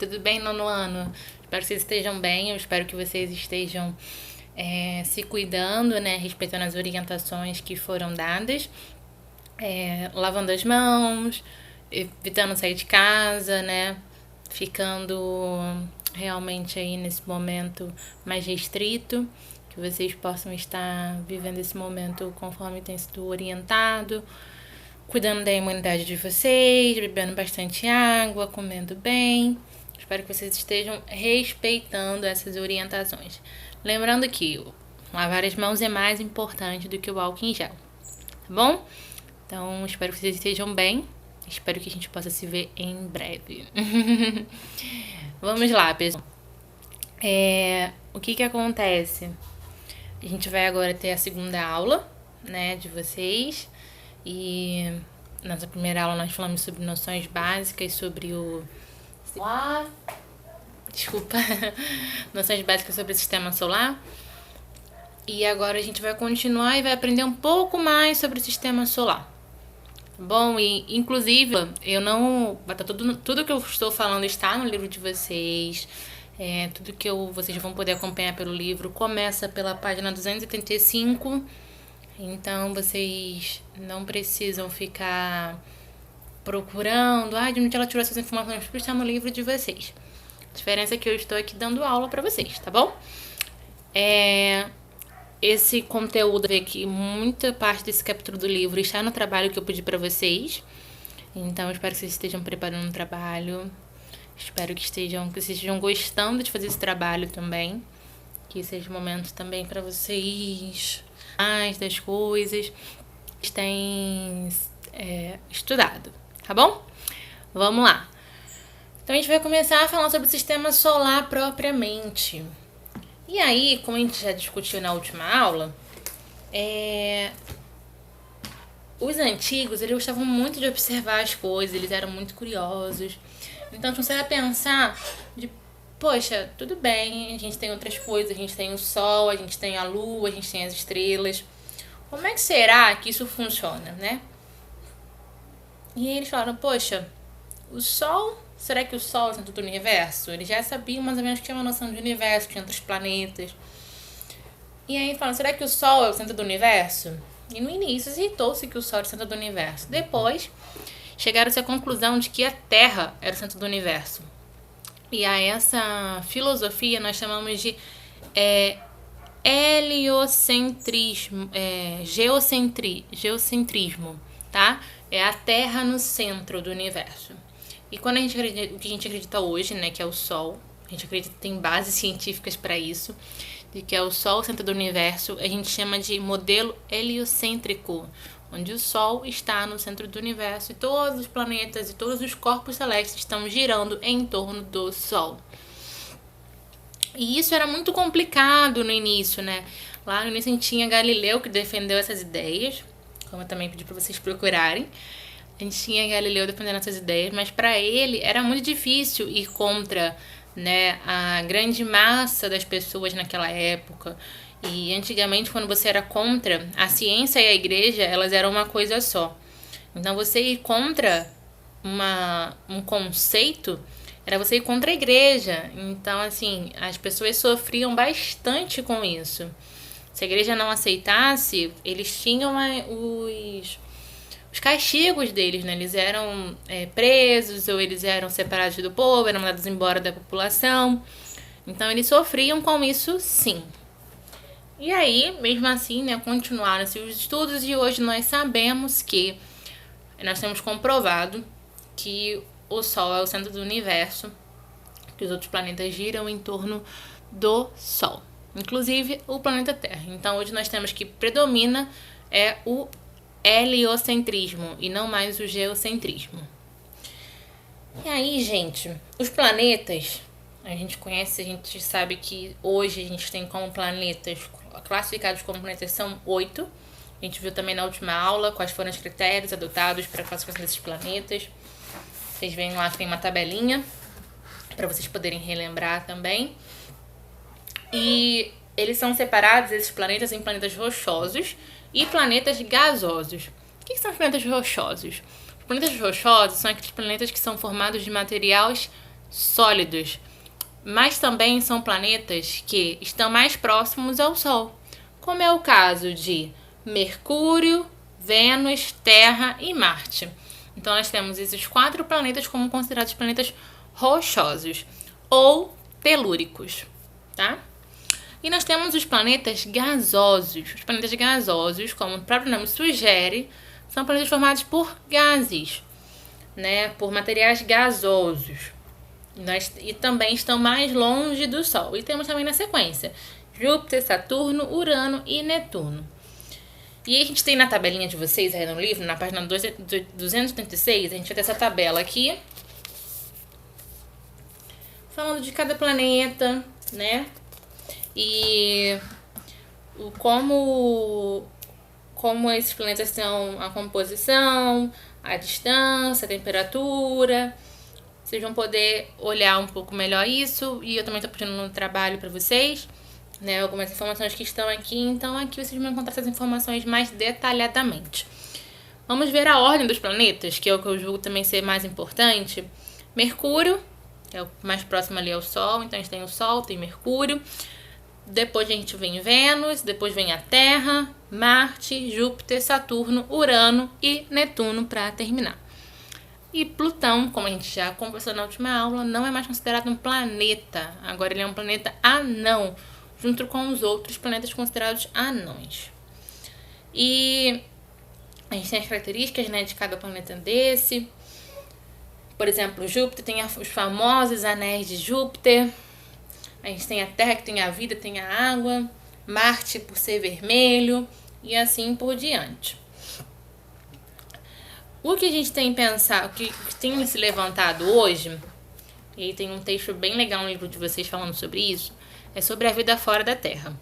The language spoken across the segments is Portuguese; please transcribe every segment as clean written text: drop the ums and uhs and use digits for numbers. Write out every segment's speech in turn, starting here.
tudo bem, nono ano? Espero que vocês estejam bem, eu espero que vocês estejam se cuidando, né? Respeitando as orientações que foram dadas, lavando as mãos, evitando sair de casa, né? Ficando realmente aí nesse momento mais restrito, que vocês possam estar vivendo esse momento conforme tem sido orientado, cuidando da imunidade de vocês, bebendo bastante água, comendo bem. Espero que vocês estejam respeitando essas orientações. Lembrando que lavar as mãos é mais importante do que o álcool em gel, tá bom? Então, espero que vocês estejam bem. Espero que a gente possa se ver em breve. Vamos lá, pessoal. O que acontece? A gente vai agora ter a segunda aula, né, de vocês. E nessa primeira aula nós falamos sobre noções básicas sobre o... Desculpa. Noções básicas sobre o sistema solar. E agora a gente vai continuar e vai aprender um pouco mais sobre o sistema solar. Bom, e inclusive, eu não... Tudo que eu estou falando está no livro de vocês. Tudo que vocês vão poder acompanhar pelo livro começa pela página 235. Então, vocês não precisam ficar procurando, de onde ela tirou essas informações, porque está no livro de vocês. A diferença é que eu estou aqui dando aula para vocês, tá bom? Esse conteúdo aqui, muita parte desse capítulo do livro está no trabalho que eu pedi para vocês. Então, eu espero que vocês estejam preparando o trabalho. Espero que vocês estejam gostando de fazer esse trabalho também. Que seja um momento também para vocês mais das coisas que têm estudado, tá bom? Vamos lá. Então, a gente vai começar a falar sobre o sistema solar propriamente. E aí, como a gente já discutiu na última aula, os antigos, eles gostavam muito de observar as coisas, eles eram muito curiosos. Então, a gente começava a pensar de, poxa, tudo bem, a gente tem outras coisas, a gente tem o Sol, a gente tem a Lua, a gente tem as estrelas. Como é que será que isso funciona, né? E aí eles falaram, poxa, o Sol, será que o Sol é o centro do universo? Eles já sabiam mais ou menos que tinha uma noção de universo, tinha outros planetas. E aí falaram, será que o Sol é o centro do universo? E no início aceitou-se que o Sol era o centro do universo. Depois, chegaram-se à conclusão de que a Terra era o centro do universo. E a essa filosofia nós chamamos de heliocentrismo, geocentrismo, tá? É a Terra no centro do universo. E quando o que a gente acredita hoje, né, que é o Sol, a gente acredita que tem bases científicas para isso, de que é o Sol o centro do universo, a gente chama de modelo heliocêntrico, onde o Sol está no centro do universo e todos os planetas e todos os corpos celestes estão girando em torno do Sol. E isso era muito complicado no início, né? Lá no início a gente tinha Galileu que defendeu essas ideias, como eu também pedi para vocês procurarem. A gente tinha Galileu defendendo essas ideias, mas para ele era muito difícil ir contra, né, a grande massa das pessoas naquela época. E antigamente, quando você era contra a ciência e a igreja, elas eram uma coisa só. Então, você ir contra um conceito era você ir contra a igreja. Então, assim, as pessoas sofriam bastante com isso. Se a igreja não aceitasse, eles tinham os castigos deles, né? Eles eram presos ou eles eram separados do povo, eram mandados embora da população. Então, eles sofriam com isso, sim. E aí, mesmo assim, né, continuaram-se os estudos e hoje nós sabemos que nós temos comprovado que o Sol é o centro do universo, que os outros planetas giram em torno do Sol, inclusive o planeta Terra. Então, hoje nós temos que predomina o heliocentrismo e não mais o geocentrismo. E aí, gente, os planetas, a gente conhece, a gente sabe que hoje a gente tem como planetas, classificados como planetas são 8. A gente viu também na última aula quais foram os critérios adotados para a classificação desses planetas. Vocês veem lá que tem uma tabelinha para vocês poderem relembrar também. E eles são separados, esses planetas, em planetas rochosos e planetas gasosos. O que são os planetas rochosos? Os planetas rochosos são aqueles planetas que são formados de materiais sólidos, mas também são planetas que estão mais próximos ao Sol, como é o caso de Mercúrio, Vênus, Terra e Marte. Então nós temos esses 4 planetas como considerados planetas rochosos ou telúricos, tá? E nós temos os planetas gasosos. Os planetas gasosos, como o próprio nome sugere, são planetas formados por gases, né? Por materiais gasosos. E também estão mais longe do Sol. E temos também na sequência Júpiter, Saturno, Urano e Netuno. E a gente tem na tabelinha de vocês aí no livro, na página 236, a gente vai ter essa tabela aqui, falando de cada planeta, né? E como esses planetas são a composição, a distância, a temperatura. Vocês vão poder olhar um pouco melhor isso. E eu também estou pedindo um trabalho para vocês, né? Algumas informações que estão aqui. Então aqui vocês vão encontrar essas informações mais detalhadamente. Vamos ver a ordem dos planetas, que é o que eu julgo também ser mais importante. Mercúrio, que é o mais próximo ali ao Sol. Então a gente tem o Sol, tem Mercúrio. Depois a gente vem Vênus, depois vem a Terra, Marte, Júpiter, Saturno, Urano e Netuno para terminar. E Plutão, como a gente já conversou na última aula, não é mais considerado um planeta. Agora ele é um planeta anão, junto com os outros planetas considerados anões. E a gente tem as características, né, de cada planeta desse. Por exemplo, Júpiter tem os famosos anéis de Júpiter. A gente tem a Terra, que tem a vida, tem a água. Marte, por ser vermelho. E assim por diante. O que a gente tem pensado, o que tem se levantado hoje, e aí tem um texto bem legal no livro de vocês falando sobre isso, é sobre a vida fora da Terra.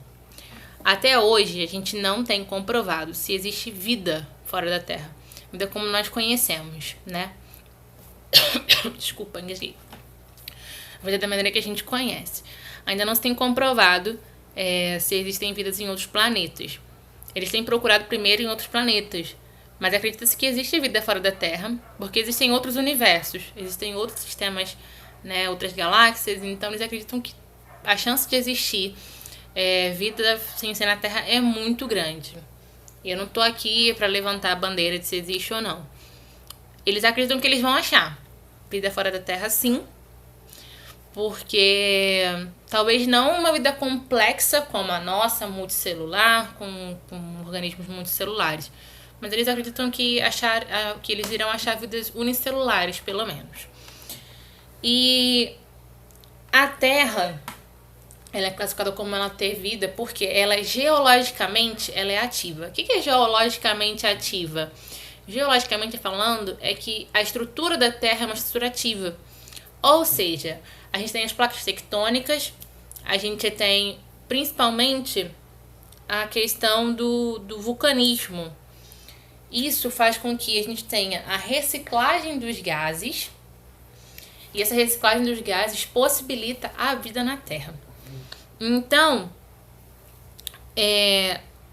Até hoje, a gente não tem comprovado se existe vida fora da Terra. Vida como nós conhecemos, né? Desculpa, engasguei. A vida da maneira que a gente conhece. Ainda não se tem comprovado se existem vidas em outros planetas. Eles têm procurado primeiro em outros planetas, mas acredita-se que existe vida fora da Terra, porque existem outros universos, existem outros sistemas, né, outras galáxias, então eles acreditam que a chance de existir vida sem ser na Terra é muito grande. E eu não tô aqui para levantar a bandeira de se existe ou não. Eles acreditam que eles vão achar vida fora da Terra, sim, porque talvez não uma vida complexa como a nossa, multicelular, com organismos multicelulares, mas eles acreditam que eles irão achar vidas unicelulares, pelo menos. E a Terra, ela é classificada como ela ter vida porque ela geologicamente ela é ativa. O que é geologicamente ativa? Geologicamente falando, é que a estrutura da Terra é uma estrutura ativa. Ou seja, a gente tem as placas tectônicas, a gente tem principalmente a questão do vulcanismo. Isso faz com que a gente tenha a reciclagem dos gases, e essa reciclagem dos gases possibilita a vida na Terra. Então,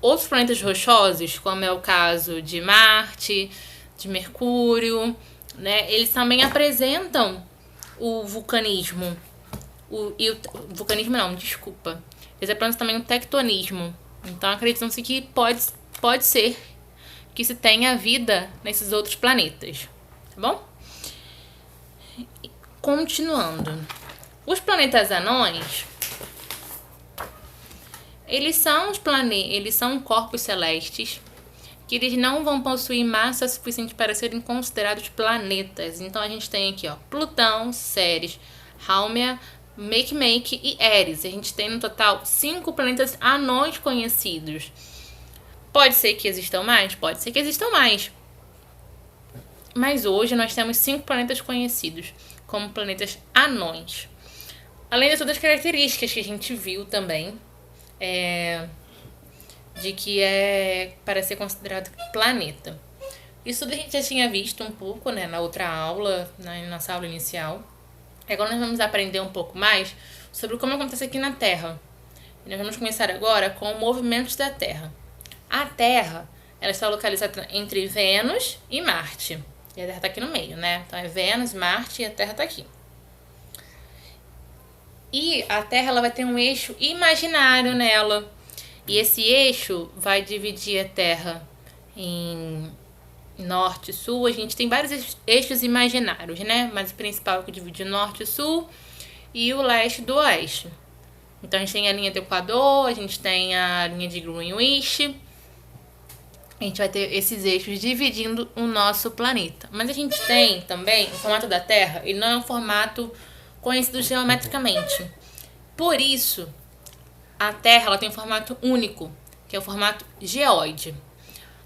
outros planetas rochosos, como é o caso de Marte, de Mercúrio, né, eles também apresentam o vulcanismo. Eles apresentam também o tectonismo. Então, acreditam-se que pode ser que se tenha vida nesses outros planetas, tá bom? Continuando. Os planetas anões, eles são corpos celestes que eles não vão possuir massa suficiente para serem considerados planetas. Então a gente tem aqui, ó, Plutão, Ceres, Haumea, Makemake e Eris. A gente tem no total 5 planetas anões conhecidos. Pode ser que existam mais? Pode ser que existam mais. Mas hoje nós temos 5 planetas conhecidos como planetas anões. Além de todas as características que a gente viu também, de que é para ser considerado planeta. Isso a gente já tinha visto um pouco, né, na outra aula, na nossa aula inicial. Agora nós vamos aprender um pouco mais sobre como acontece aqui na Terra. E nós vamos começar agora com o movimento da Terra. A Terra, ela está localizada entre Vênus e Marte. E a Terra está aqui no meio, né? Então é Vênus, Marte e a Terra está aqui. E a Terra ela vai ter um eixo imaginário nela. E esse eixo vai dividir a Terra em norte e sul. A gente tem vários eixos imaginários, né? Mas o principal é que divide o norte e sul e o leste do oeste. Então a gente tem a linha do Equador, a gente tem a linha de Greenwich. A gente vai ter esses eixos dividindo o nosso planeta. Mas a gente tem também o formato da Terra, ele não é um formato conhecido geometricamente. Por isso, a Terra ela tem um formato único, que é o formato geóide.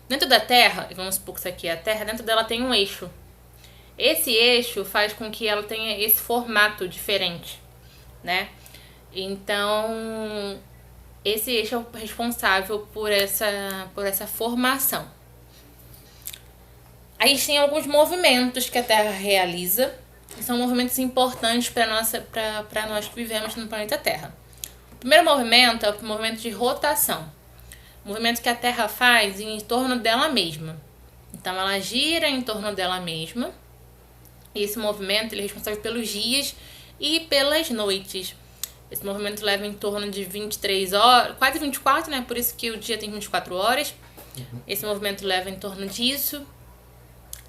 Dentro da Terra, vamos supor que isso aqui é a Terra, dentro dela tem um eixo. Esse eixo faz com que ela tenha esse formato diferente, né? Então, esse eixo é o responsável por essa formação. A gente tem alguns movimentos que a Terra realiza, que são movimentos importantes para nós que vivemos no planeta Terra. O primeiro movimento é o movimento de rotação. O movimento que a Terra faz em torno dela mesma. Então, ela gira em torno dela mesma. E esse movimento ele é responsável pelos dias e pelas noites. Esse movimento leva em torno de 23 horas, quase 24, né? Por isso que o dia tem 24 horas. Esse movimento leva em torno disso,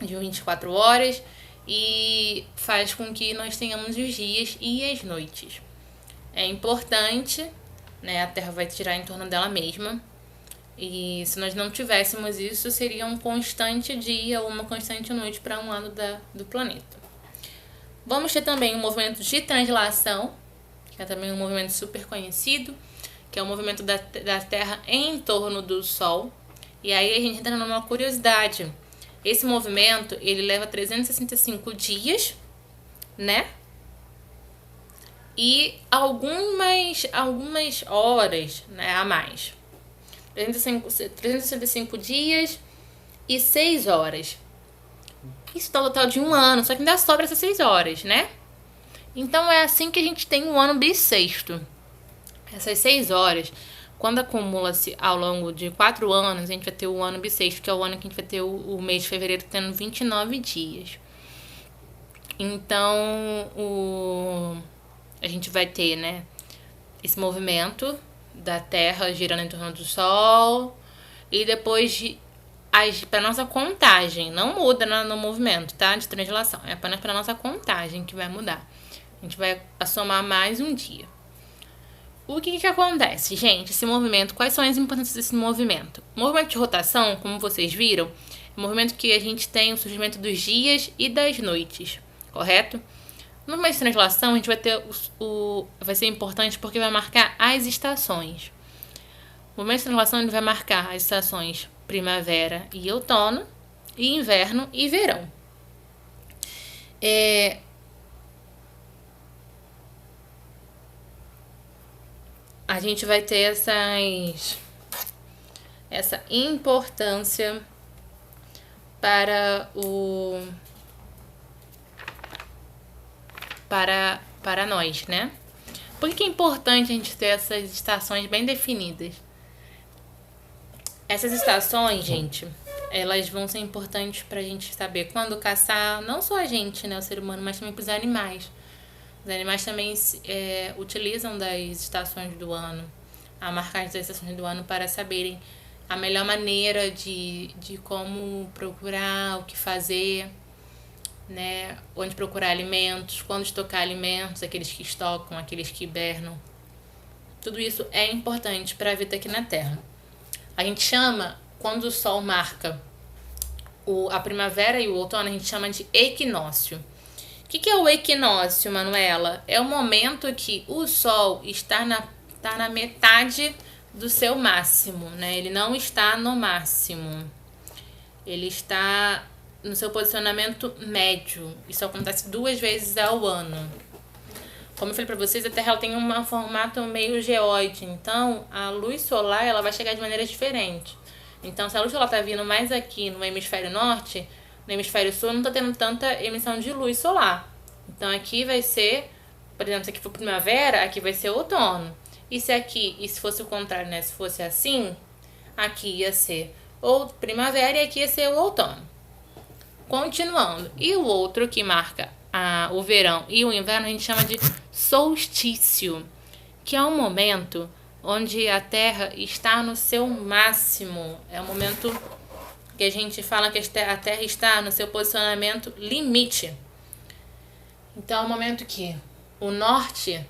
de 24 horas, e faz com que nós tenhamos os dias e as noites. É importante, né? A Terra vai girar em torno dela mesma. E se nós não tivéssemos isso, seria um constante dia ou uma constante noite para um lado do planeta. Vamos ter também um movimento de translação, que é também um movimento super conhecido, que é o movimento da Terra em torno do Sol. E aí a gente entra numa curiosidade. Esse movimento, ele leva 365 dias, né? E algumas horas, né, a mais. 365 dias e 6 horas. Isso dá um total de um ano, só que ainda sobra essas 6 horas, né? Então é assim que a gente tem um ano bissexto. Essas 6 horas, quando acumula-se ao longo de 4 anos, a gente vai ter o ano bissexto, que é o ano que a gente vai ter o mês de fevereiro tendo 29 dias. Então, a gente vai ter, né, esse movimento da Terra girando em torno do Sol. E depois, para nossa contagem, não muda no movimento, tá? De translação. É apenas para nossa contagem que vai mudar. A gente vai somar mais um dia. O que acontece, gente? Esse movimento, quais são as importâncias desse movimento? O movimento de rotação, como vocês viram, é um movimento que a gente tem o surgimento dos dias e das noites, correto? No movimento de translação, a gente vai ter vai ser importante porque vai marcar as estações. O movimento de translação ele vai marcar as estações primavera e outono, e inverno e verão. A gente vai ter essa importância para nós, né? Por que é importante a gente ter essas estações bem definidas? Essas estações, gente, elas vão ser importantes pra gente saber quando caçar, não só a gente, né, o ser humano, mas também pros animais. Os animais também utilizam das estações do ano, a marcar das estações do ano para saberem a melhor maneira de como procurar, o que fazer, né? Onde procurar alimentos, quando estocar alimentos, aqueles que estocam, aqueles que hibernam. Tudo isso é importante para a vida aqui na Terra. A gente chama, quando o Sol marca a primavera e o outono, a gente chama de equinócio. O que é o equinócio, Manuela? É o momento que o Sol está na metade do seu máximo, né? Ele não está no máximo. Ele está no seu posicionamento médio. Isso acontece 2 vezes ao ano. Como eu falei pra vocês, a Terra ela tem um formato meio geóide. Então, a luz solar ela vai chegar de maneira diferente. Então, se a luz solar tá vindo mais aqui no hemisfério norte, no hemisfério sul não tá tendo tanta emissão de luz solar. Então, aqui vai ser, por exemplo, se aqui for primavera, aqui vai ser outono. E se fosse o contrário, né? Se fosse assim, aqui ia ser ou primavera e aqui ia ser o outono. Continuando. E o outro que marca o verão e o inverno a gente chama de solstício, que é um momento onde a Terra está no seu máximo. É o momento que a gente fala que a Terra está no seu posicionamento limite. Então é o momento que o norte,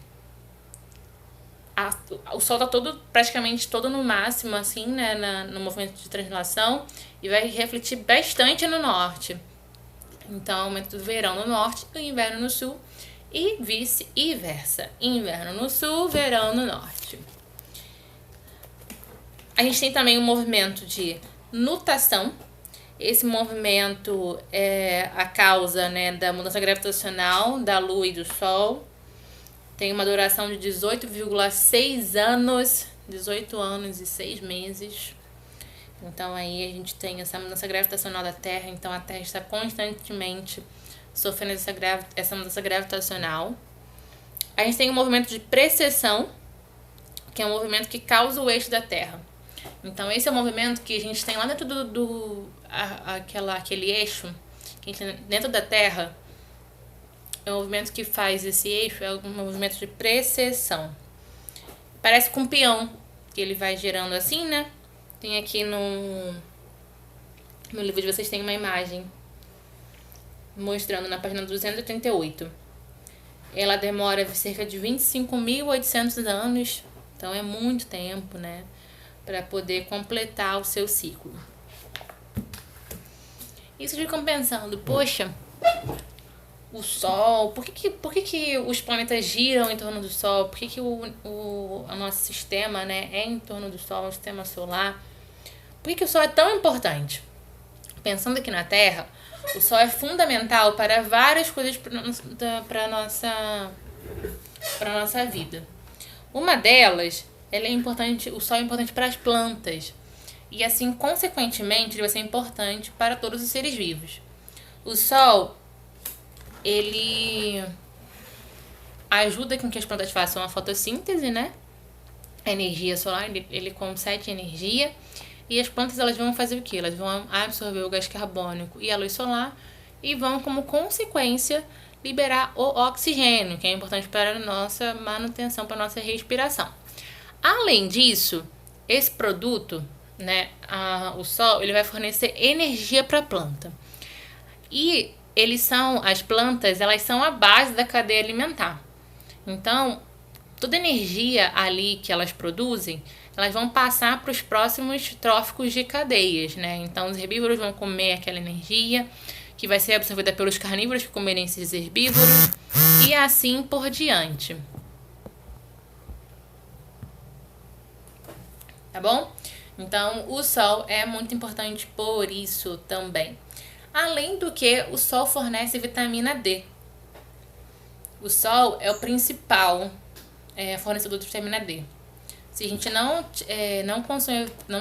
o Sol está praticamente todo no máximo, assim, né, no movimento de translação, e vai refletir bastante no norte. Então, é o momento do verão no norte e o inverno no sul, e vice-versa. Inverno no sul, verão no norte. A gente tem também um movimento de nutação. Esse movimento é a causa, né, da mudança gravitacional da Lua e do Sol. Tem uma duração de 18,6 anos, 18 anos e 6 meses. Então aí a gente tem essa mudança gravitacional da Terra, então a Terra está constantemente sofrendo essa mudança gravitacional. A gente tem um movimento de precessão, que é um movimento que causa o eixo da Terra. Então esse é o movimento que a gente tem lá dentro aquele eixo, que a gente tem dentro da Terra. É um movimento que faz esse eixo, é um movimento de precessão. Parece com um peão, que ele vai girando assim, né? Tem aqui no livro de vocês tem uma imagem mostrando na página 288. Ela demora cerca de 25.800 anos, então é muito tempo, né? Para poder completar o seu ciclo. E vocês ficam pensando, poxa, o Sol, por que os planetas giram em torno do Sol? Por que o nosso sistema, né, é em torno do Sol, o sistema solar? Por que o Sol é tão importante? Pensando aqui na Terra, o Sol é fundamental para várias coisas para a nossa vida. Uma delas, o Sol é importante para as plantas. E assim, consequentemente, ele vai ser importante para todos os seres vivos. O Sol, ele ajuda com que as plantas façam a fotossíntese, né? A energia solar, ele concede energia. E as plantas, elas vão fazer o quê? Elas vão absorver o gás carbônico e a luz solar e vão, como consequência, liberar o oxigênio, que é importante para a nossa manutenção, para a nossa respiração. Além disso, esse produto, né, o Sol, ele vai fornecer energia para a planta. E as plantas, elas são a base da cadeia alimentar. Então, toda energia ali que elas produzem, elas vão passar para os próximos tróficos de cadeias, né? Então, os herbívoros vão comer aquela energia que vai ser absorvida pelos carnívoros que comerem esses herbívoros e assim por diante. Tá bom? Então, o Sol é muito importante por isso também. Além do que, o Sol fornece vitamina D. O Sol é o principal fornecedor de vitamina D. Se a gente não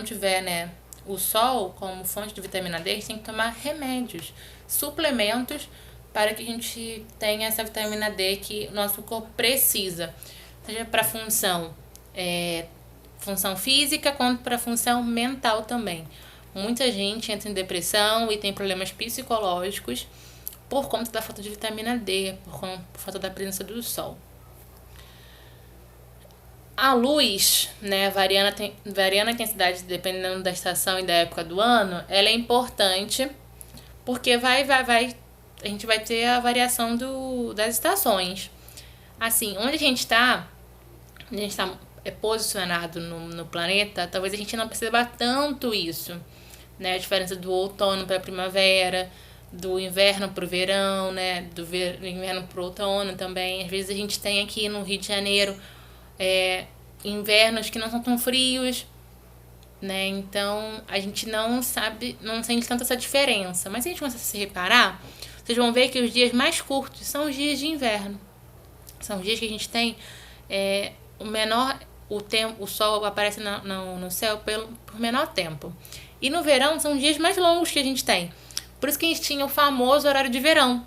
tiver, né, o Sol como fonte de vitamina D, a gente tem que tomar remédios, suplementos, para que a gente tenha essa vitamina D que o nosso corpo precisa. Seja para função física, quanto para função mental também. Muita gente entra em depressão e tem problemas psicológicos por conta da falta de vitamina D, por falta da presença do Sol. A luz, né, variando a intensidade dependendo da estação e da época do ano, ela é importante porque a gente vai ter a variação das estações. Assim, onde a gente está posicionado no planeta, talvez a gente não perceba tanto isso, né? A diferença do outono para a primavera, do inverno para o verão, né? Do inverno para o outono também. Às vezes a gente tem aqui no Rio de Janeiro invernos que não são tão frios, né? Então a gente não sente tanto essa diferença. Mas se a gente começar a se reparar, vocês vão ver que os dias mais curtos são os dias de inverno. São os dias que a gente tem o Sol aparece no céu por menor tempo. E no verão são os dias mais longos que a gente tem. Por isso que a gente tinha o famoso horário de verão.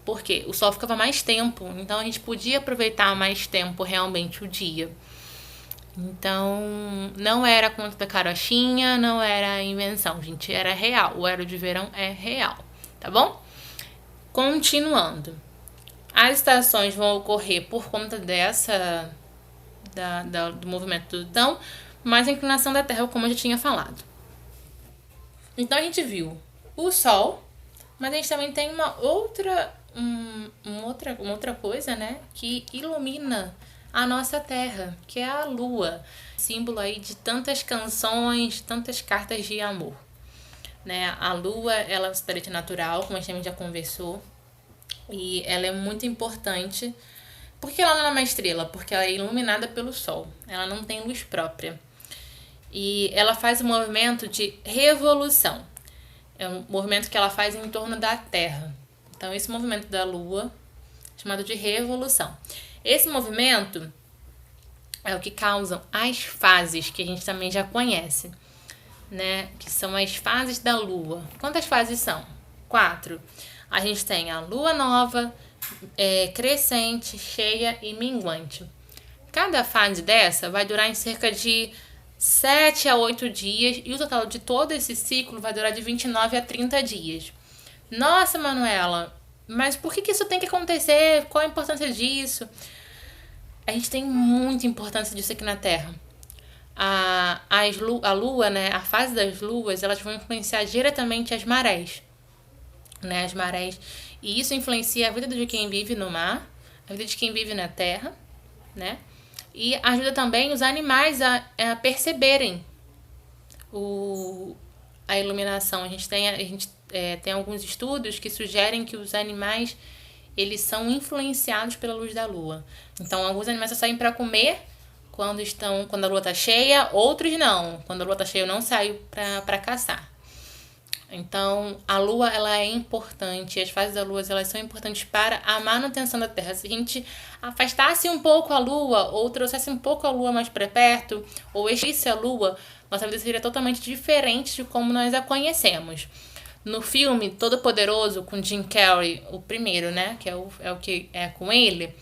Porque o Sol ficava mais tempo. Então a gente podia aproveitar mais tempo realmente o dia. Então não era conta da carochinha, não era invenção, gente. Era real. O horário de verão é real. Tá bom? Continuando. As estações vão ocorrer por conta do movimento do Plutão, mais a inclinação da Terra, como eu já tinha falado. Então a gente viu o Sol, mas a gente também tem uma outra coisa, né, que ilumina a nossa Terra, que é a Lua, símbolo aí de tantas canções, tantas cartas de amor, né? A Lua, ela é um satélite natural, como a gente já conversou, e ela é muito importante. Por que ela não é uma estrela? Porque ela é iluminada pelo Sol, ela não tem luz própria. E ela faz um movimento de revolução. É um movimento que ela faz em torno da Terra. Então, esse movimento da Lua é chamado de revolução. Esse movimento é o que causam as fases, que a gente também já conhece, né? Que são as fases da Lua. Quantas fases são? 4. A gente tem a Lua nova, crescente, cheia e minguante. Cada fase dessa vai durar em cerca de 7 a 8 dias, e o total de todo esse ciclo vai durar de 29 a 30 dias. Nossa, Manuela, mas por que isso tem que acontecer? Qual a importância disso? A gente tem muita importância disso aqui na Terra. A Lua, né, a fase das luas, elas vão influenciar diretamente as marés, né, as marés. E isso influencia a vida de quem vive no mar, a vida de quem vive na Terra, né? E ajuda também os animais a perceberem a iluminação. A gente tem alguns estudos que sugerem que os animais, eles são influenciados pela luz da lua. Então, alguns animais só saem para comer quando a lua está cheia, outros não. Quando a lua está cheia, eu não saio para caçar. Então, a Lua, ela é importante, as fases da Lua, elas são importantes para a manutenção da Terra. Se a gente afastasse um pouco a Lua, ou trouxesse um pouco a Lua mais para perto, ou extinguisse a Lua, nossa vida seria totalmente diferente de como nós a conhecemos. No filme Todo Poderoso, com Jim Carrey, o primeiro, né, que é o que é com ele,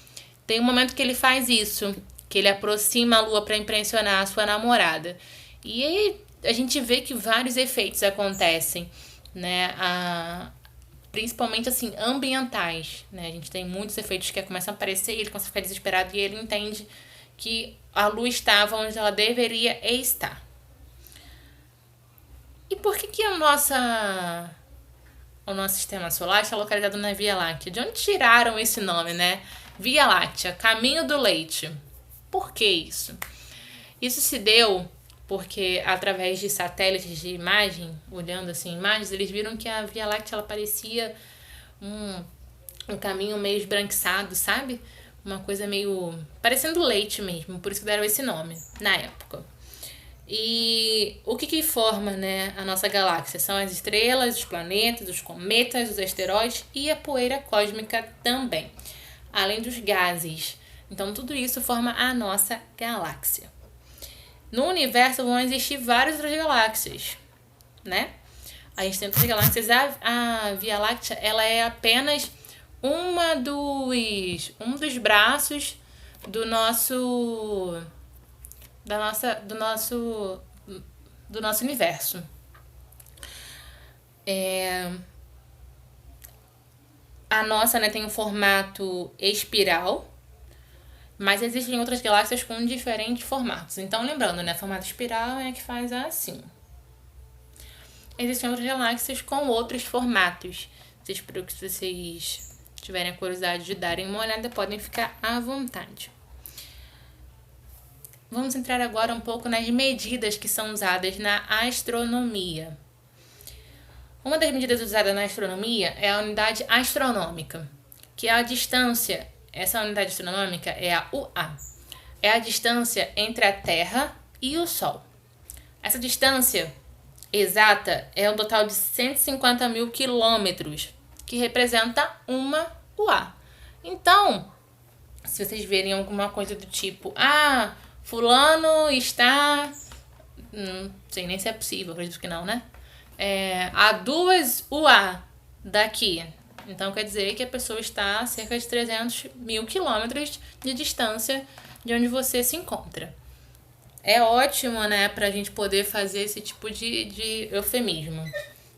tem um momento que ele faz isso, que ele aproxima a Lua para impressionar a sua namorada. E aí a gente vê que vários efeitos acontecem, né? Principalmente assim, ambientais, né? A gente tem muitos efeitos que começam a aparecer, ele começa a ficar desesperado e ele entende que a lua estava onde ela deveria estar. E por que o nosso sistema solar está localizado na Via Láctea? De onde tiraram esse nome, né? Via Láctea, caminho do leite. Por que isso? Isso se deu porque através de satélites de imagem, olhando assim imagens, eles viram que a Via Láctea ela parecia um caminho meio esbranquiçado, sabe? Uma coisa meio parecendo leite mesmo, por isso que deram esse nome na época. E o que forma, né, a nossa galáxia? São as estrelas, os planetas, os cometas, os asteroides e a poeira cósmica também, além dos gases. Então tudo isso forma a nossa galáxia. No universo vão existir várias outras galáxias, né? A gente tem outras galáxias. A Via Láctea, ela é apenas um dos braços do nosso universo. A nossa, né, tem um formato espiral, mas existem outras galáxias com diferentes formatos. Então, lembrando, né? Formato espiral é a que faz assim. Existem outras galáxias com outros formatos. Se vocês tiverem a curiosidade de darem uma olhada, podem ficar à vontade. Vamos entrar agora um pouco nas medidas que são usadas na astronomia. Uma das medidas usadas na astronomia é a unidade astronômica, que é a distância. Essa unidade astronômica é a UA. É a distância entre a Terra e o Sol. Essa distância exata é um total de 150 mil quilômetros, que representa uma UA. Então, se vocês verem alguma coisa do tipo, fulano está... Não sei nem se é possível, acredito que não, né? A 2 UA daqui. Então, quer dizer que a pessoa está a cerca de 300 mil quilômetros de distância de onde você se encontra. É ótimo, né, pra gente poder fazer esse tipo de eufemismo.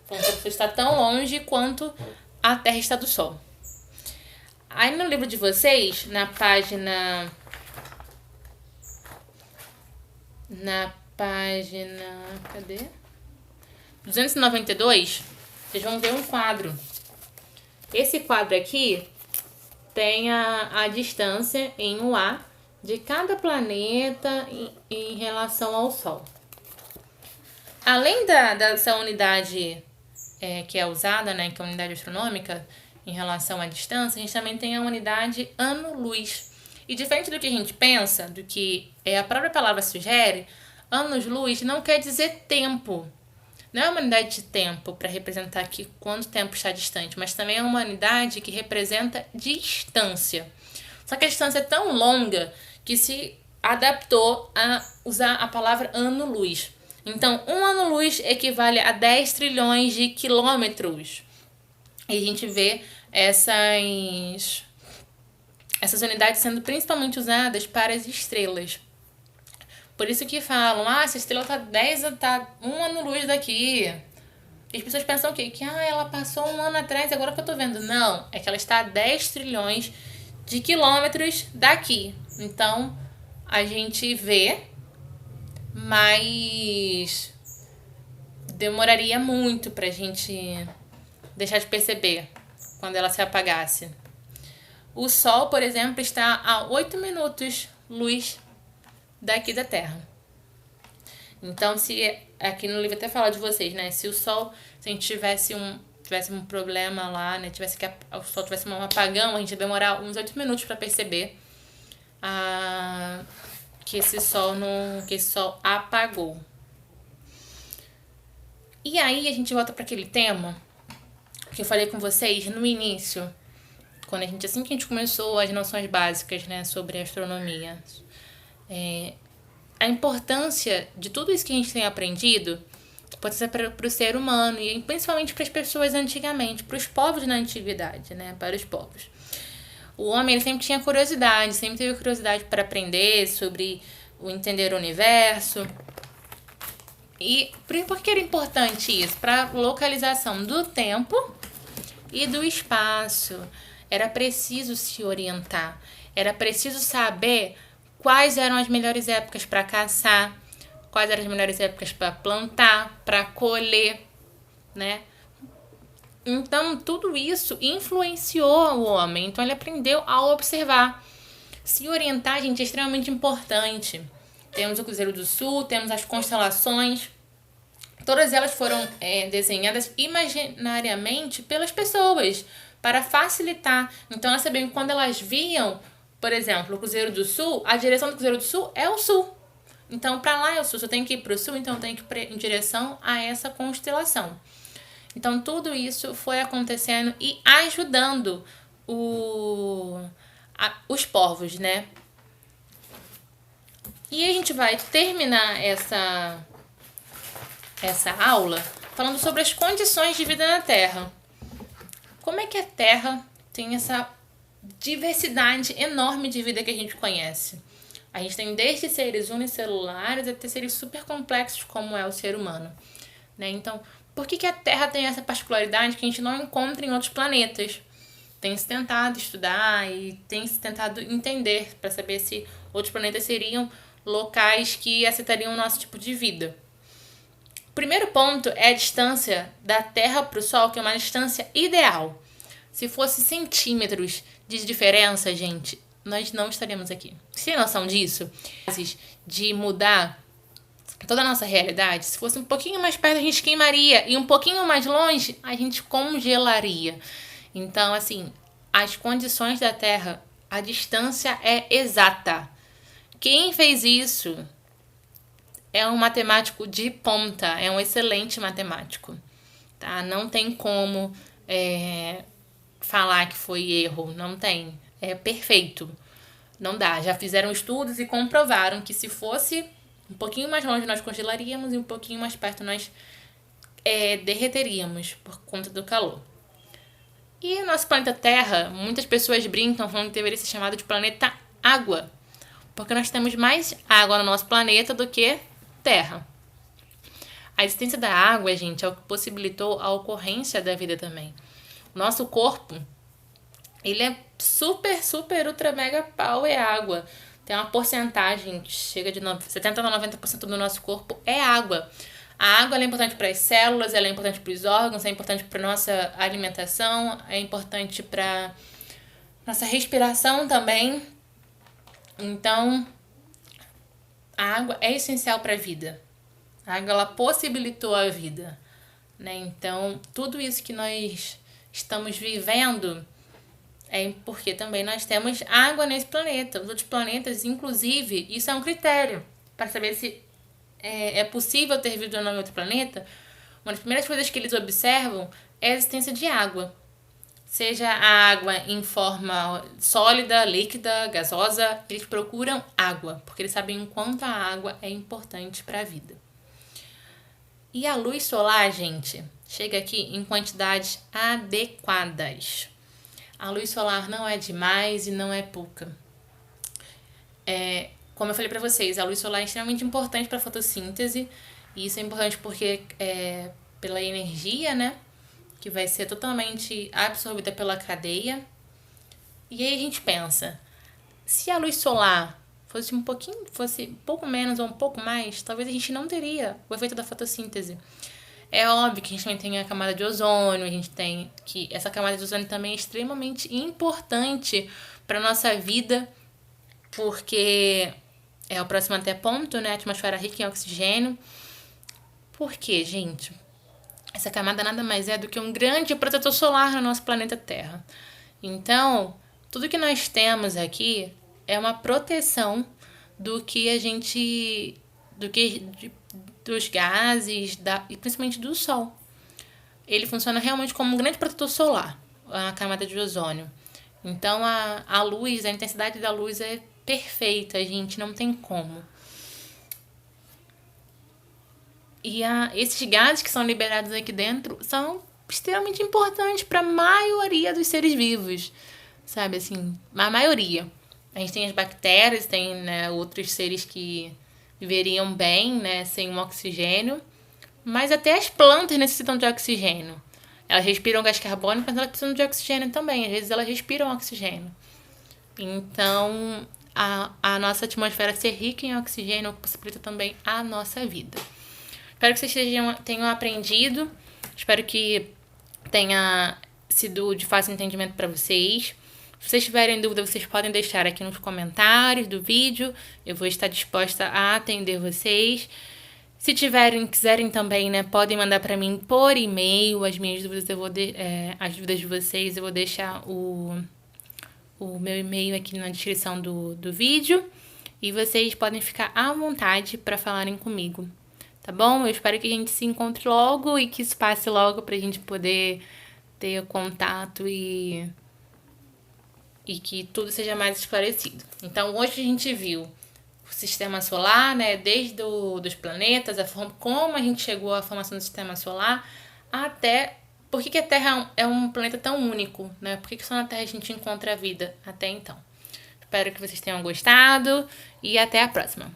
Então, a pessoa está tão longe quanto a Terra está do Sol. Aí no livro de vocês, na página... Cadê? 292, vocês vão ver um quadro. Esse quadro aqui tem a distância em UA de cada planeta em relação ao Sol. Além dessa unidade que é usada, né, que é a unidade astronômica, em relação à distância, a gente também tem a unidade ano-luz. E diferente do que a gente pensa, do que a própria palavra sugere, anos-luz não quer dizer tempo. Não é uma unidade de tempo para representar aqui quanto tempo está distante, mas também é uma unidade que representa distância. Só que a distância é tão longa que se adaptou a usar a palavra ano-luz. Então, um ano-luz equivale a 10 trilhões de quilômetros. E a gente vê essas unidades sendo principalmente usadas para as estrelas. Por isso que falam, essa estrela tá 1 ano-luz daqui. E as pessoas pensam o quê? Que ela passou 1 ano atrás, agora que eu tô vendo. Não, é que ela está a 10 trilhões de quilômetros daqui. Então, a gente vê, mas demoraria muito pra gente deixar de perceber quando ela se apagasse. O Sol, por exemplo, está a 8 minutos luz daqui da Terra. Então, se aqui no livro até fala de vocês, né? Se o Sol, se a gente tivesse um problema lá, né? O Sol tivesse um apagão, a gente ia demorar uns 8 minutos para perceber que esse Sol apagou. E aí a gente volta para aquele tema que eu falei com vocês no início, assim que a gente começou as noções básicas, né, sobre astronomia. A importância de tudo isso que a gente tem aprendido pode ser para o ser humano e principalmente para as pessoas antigamente, para os povos na antiguidade, né, para os povos. O homem ele sempre tinha curiosidade, sempre teve curiosidade para aprender sobre entender o universo. E por que era importante isso? Para localização do tempo e do espaço. Era preciso se orientar, era preciso saber quais eram as melhores épocas para caçar, quais eram as melhores épocas para plantar, para colher, né? Então, tudo isso influenciou o homem. Então, ele aprendeu a observar. Se orientar, gente, é extremamente importante. Temos o Cruzeiro do Sul, temos as constelações. Todas elas foram desenhadas imaginariamente pelas pessoas para facilitar. Então, elas sabiam que quando elas viam, por exemplo, o Cruzeiro do Sul, a direção do Cruzeiro do Sul é o sul. Então, para lá é o sul. Se eu tenho que ir para o sul, então eu tenho que ir em direção a essa constelação. Então, tudo isso foi acontecendo e ajudando os povos, né? E a gente vai terminar essa aula falando sobre as condições de vida na Terra. Como é que a Terra tem essa diversidade enorme de vida que a gente conhece? A gente tem desde seres unicelulares até seres super complexos como é o ser humano, né? Então, por que a Terra tem essa particularidade que a gente não encontra em outros planetas? Tem se tentado estudar e tem se tentado entender para saber se outros planetas seriam locais que aceitariam o nosso tipo de vida. O primeiro ponto é a distância da Terra para o Sol, que é uma distância ideal. Se fosse centímetros de diferença, gente, nós não estaríamos aqui. Você tem noção disso? De mudar toda a nossa realidade, se fosse um pouquinho mais perto, a gente queimaria. E um pouquinho mais longe, a gente congelaria. Então, assim, as condições da Terra, a distância é exata. Quem fez isso é um matemático de ponta, é um excelente matemático. Tá? Não tem como falar que foi erro, não tem. É perfeito. Não dá. Já fizeram estudos e comprovaram que se fosse um pouquinho mais longe nós congelaríamos e um pouquinho mais perto nós derreteríamos por conta do calor. E o nosso planeta Terra, muitas pessoas brincam falando que deveria ser chamado de planeta Água, porque nós temos mais água no nosso planeta do que Terra. A existência da água, gente, é o que possibilitou a ocorrência da vida também. O nosso corpo, Ele é super, super, ultra, mega power água. Tem uma porcentagem que chega de 70 a 90% do nosso corpo é água. A água ela é importante para as células, ela é importante para os órgãos, é importante para nossa alimentação, é importante para nossa respiração também. Então, a água é essencial para a vida. A água ela possibilitou a vida, né? Então, tudo isso que nós estamos vivendo é porque também nós temos água nesse planeta. Os outros planetas, inclusive, isso é um critério para saber se é possível ter vida ou não em outro planeta. Uma das primeiras coisas que eles observam é a existência de água. Seja a água em forma sólida, líquida, gasosa, eles procuram água, porque eles sabem o quanto a água é importante para a vida. E a luz solar, gente, chega aqui em quantidades adequadas. A luz solar não é demais e não é pouca. Como eu falei para vocês, a luz solar é extremamente importante para a fotossíntese. E isso é importante porque pela energia, né? Que vai ser totalmente absorvida pela cadeia. E aí a gente pensa, se a luz solar fosse um pouco menos ou um pouco mais, talvez a gente não teria o efeito da fotossíntese. É óbvio que a gente também tem a camada de ozônio, a gente tem que essa camada de ozônio também é extremamente importante para nossa vida, porque é o próximo até ponto, né? A atmosfera rica em oxigênio. Por quê, gente? Essa camada nada mais é do que um grande protetor solar no nosso planeta Terra. Então, tudo que nós temos aqui é uma proteção do que a gente... dos gases e principalmente do Sol. Ele funciona realmente como um grande protetor solar, a camada de ozônio. Então, a luz, a intensidade da luz é perfeita, gente, não tem como. E esses gases que são liberados aqui dentro são extremamente importantes para a maioria dos seres vivos, sabe, assim, a maioria. A gente tem as bactérias, tem, né, outros seres que viveriam bem, né, sem um oxigênio, mas até as plantas necessitam de oxigênio. Elas respiram gás carbônico, mas elas precisam de oxigênio também. Às vezes elas respiram oxigênio. Então, a nossa atmosfera ser rica em oxigênio possibilita também a nossa vida. Espero que vocês tenham aprendido. Espero que tenha sido de fácil entendimento para vocês. Se vocês tiverem dúvida, vocês podem deixar aqui nos comentários do vídeo. Eu vou estar disposta a atender vocês. Se quiserem também, né, podem mandar para mim por e-mail as minhas dúvidas. As dúvidas de vocês, eu vou deixar o meu e-mail aqui na descrição do vídeo. E vocês podem ficar à vontade para falarem comigo. Tá bom? Eu espero que a gente se encontre logo e que isso passe logo pra gente poder ter contato e que tudo seja mais esclarecido. Então, hoje a gente viu o sistema solar, né? Desde dos planetas, a forma como a gente chegou à formação do sistema solar, até por que a Terra é um planeta tão único, né? Por que só na Terra a gente encontra a vida até então. Espero que vocês tenham gostado e até a próxima.